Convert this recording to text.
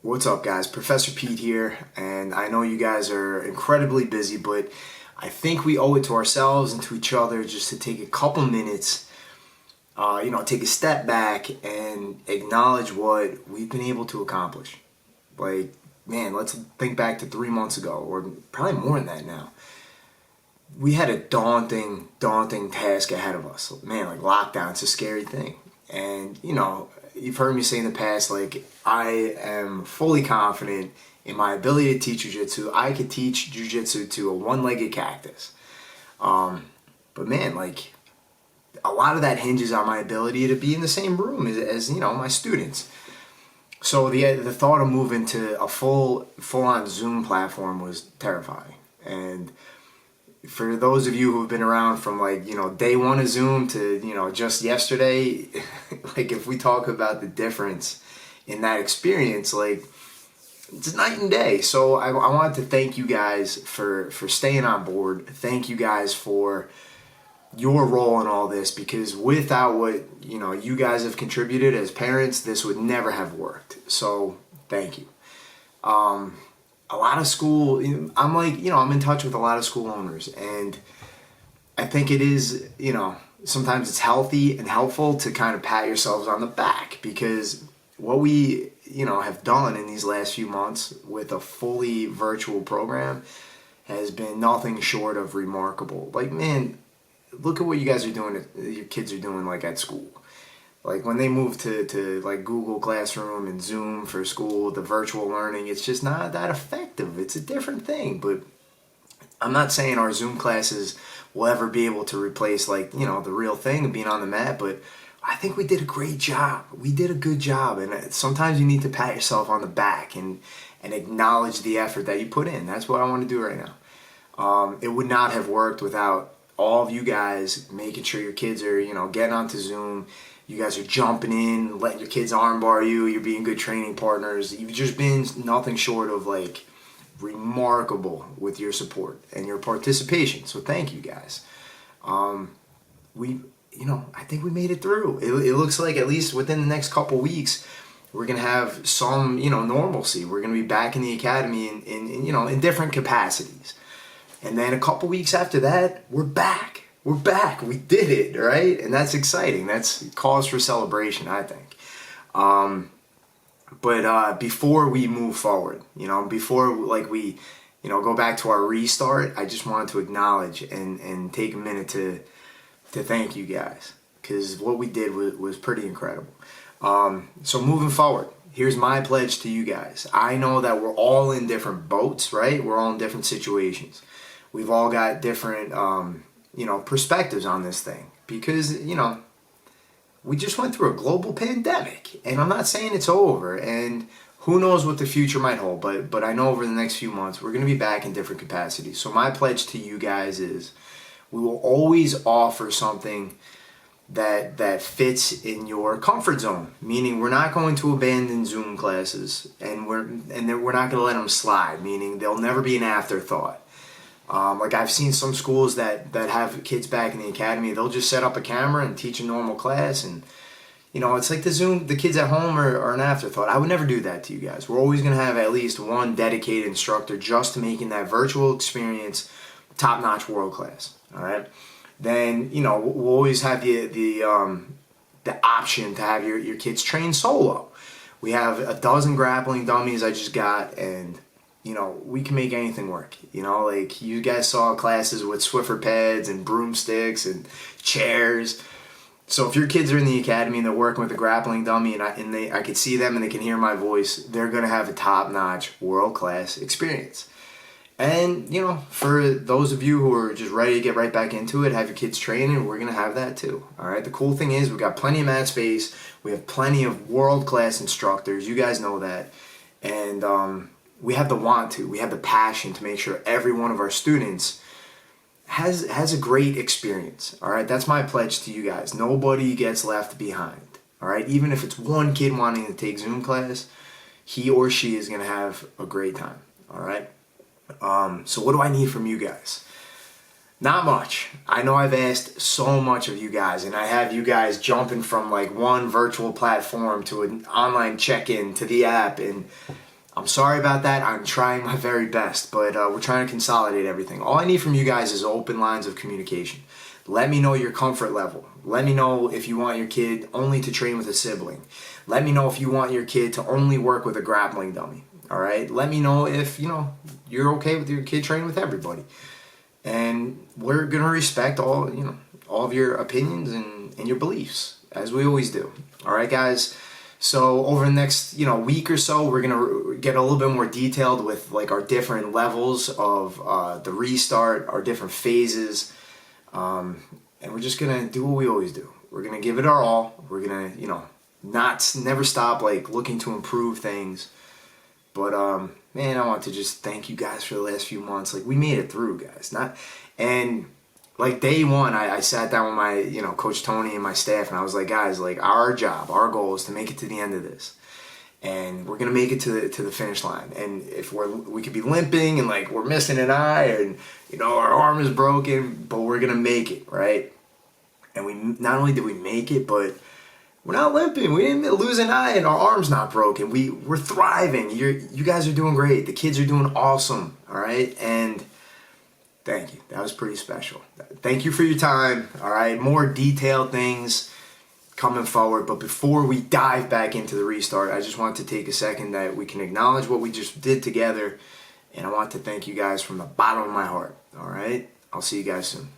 What's up, guys? Professor Pete here, and I know you guys are incredibly busy, but I think we owe it to ourselves and to each other just to take a couple minutes, take a step back and acknowledge what we've been able to accomplish. Like, man, let's think back to 3 months ago, or probably more than that now. We had a daunting task ahead of us. Man, like lockdown, it's a scary thing. And, you've heard me say in the past, like, I am fully confident in my ability to teach Jiu Jitsu. I could teach Jiu Jitsu to a one-legged cactus. But man, like, a lot of that hinges on my ability to be in the same room as my students. So the thought of moving to a full-on Zoom platform was terrifying. And for those of you who have been around from day one of Zoom to just yesterday, like if we talk about the difference in that experience, like it's night and day. So I wanted to thank you guys for staying on board. Thank you guys for your role in all this, because without what you guys have contributed as parents, this would never have worked. So thank you. A lot of school, I'm in touch with a lot of school owners, and I think it is, sometimes it's healthy and helpful to kind of pat yourselves on the back, because what we, have done in these last few months with a fully virtual program has been nothing short of remarkable. Like, man, look at what you guys are doing, your kids are doing, like, at school. Like when they move to like Google Classroom and Zoom for school, the virtual learning, it's just not that effective. It's a different thing. But I'm not saying our Zoom classes will ever be able to replace the real thing of being on the mat, but I think we did a great job. We did a good job, and sometimes you need to pat yourself on the back and acknowledge the effort that you put in. That's what I want to do right now. It would not have worked without all of you guys making sure your kids are, getting onto Zoom. You guys are jumping in, letting your kids armbar you. You're being good training partners. You've just been nothing short of remarkable with your support and your participation. So thank you guys. I think we made it through. It looks like at least within the next couple weeks, we're gonna have some, normalcy. We're gonna be back in the academy in different capacities. And then a couple weeks after that, we're back. We're back. We did it, right? And that's exciting. That's cause for celebration, I think. But before we move forward, before we go back to our restart, I just wanted to acknowledge and take a minute to thank you guys, because what we did was pretty incredible. So moving forward, here's my pledge to you guys. I know that we're all in different boats, right? We're all in different situations. We've all got different perspectives on this thing, because we just went through a global pandemic, and I'm not saying it's over, and who knows what the future might hold, but I know over the next few months we're going to be back in different capacities. So my pledge to you guys is we will always offer something that fits in your comfort zone, meaning we're not going to abandon Zoom classes, and we're not going to let them slide, meaning they'll never be an afterthought. I've seen some schools that have kids back in the academy, they'll just set up a camera and teach a normal class, and it's like the kids at home are an afterthought. I would never do that to you guys. We're always going to have at least one dedicated instructor just to making that virtual experience top-notch world class. All right? Then, we'll always have the option to have your kids train solo. We have a dozen grappling dummies I just got, and we can make anything work. You guys saw classes with Swiffer pads and broomsticks and chairs. So if your kids are in the academy and they're working with a grappling dummy, and I can see them and they can hear my voice, they're going to have a top-notch, world-class experience. And, for those of you who are just ready to get right back into it, have your kids training, we're going to have that too. All right. The cool thing is we've got plenty of mat space. We have plenty of world-class instructors. You guys know that. And, we have the want to, we have the passion to make sure every one of our students has a great experience. All right, that's my pledge to you guys. Nobody gets left behind. All right, even if it's one kid wanting to take Zoom class, he or she is going to have a great time. All right. So what do I need from you guys? Not much. I know I've asked so much of you guys, and I have you guys jumping from one virtual platform to an online check-in to the app, and I'm sorry about that. I'm trying my very best, but we're trying to consolidate everything. All I need from you guys is open lines of communication. Let me know your comfort level. Let me know if you want your kid only to train with a sibling. Let me know if you want your kid to only work with a grappling dummy. All right? Let me know if, you're okay with your kid training with everybody. And we're going to respect all of your opinions and your beliefs, as we always do. All right, guys? So over the next, week or so, we're going to get a little bit more detailed with like our different levels of the restart, our different phases. And we're just going to do what we always do. We're going to give it our all. We're going to, never stop like looking to improve things. But man, I want to just thank you guys for the last few months. Like, we made it through, guys. Like day one, I sat down with my, Coach Tony and my staff, and I was like, guys, like our job, our goal is to make it to the end of this. And we're gonna make it to the finish line. And if we could be limping and like we're missing an eye and our arm is broken, but we're gonna make it, right? And we not only did we make it, but we're not limping. We didn't lose an eye and our arm's not broken. We're thriving. You guys are doing great. The kids are doing awesome. All right, and thank you. That was pretty special. Thank you for your time. All right, more detailed things coming forward. But before we dive back into the restart, I just want to take a second that we can acknowledge what we just did together. And I want to thank you guys from the bottom of my heart. All right, I'll see you guys soon.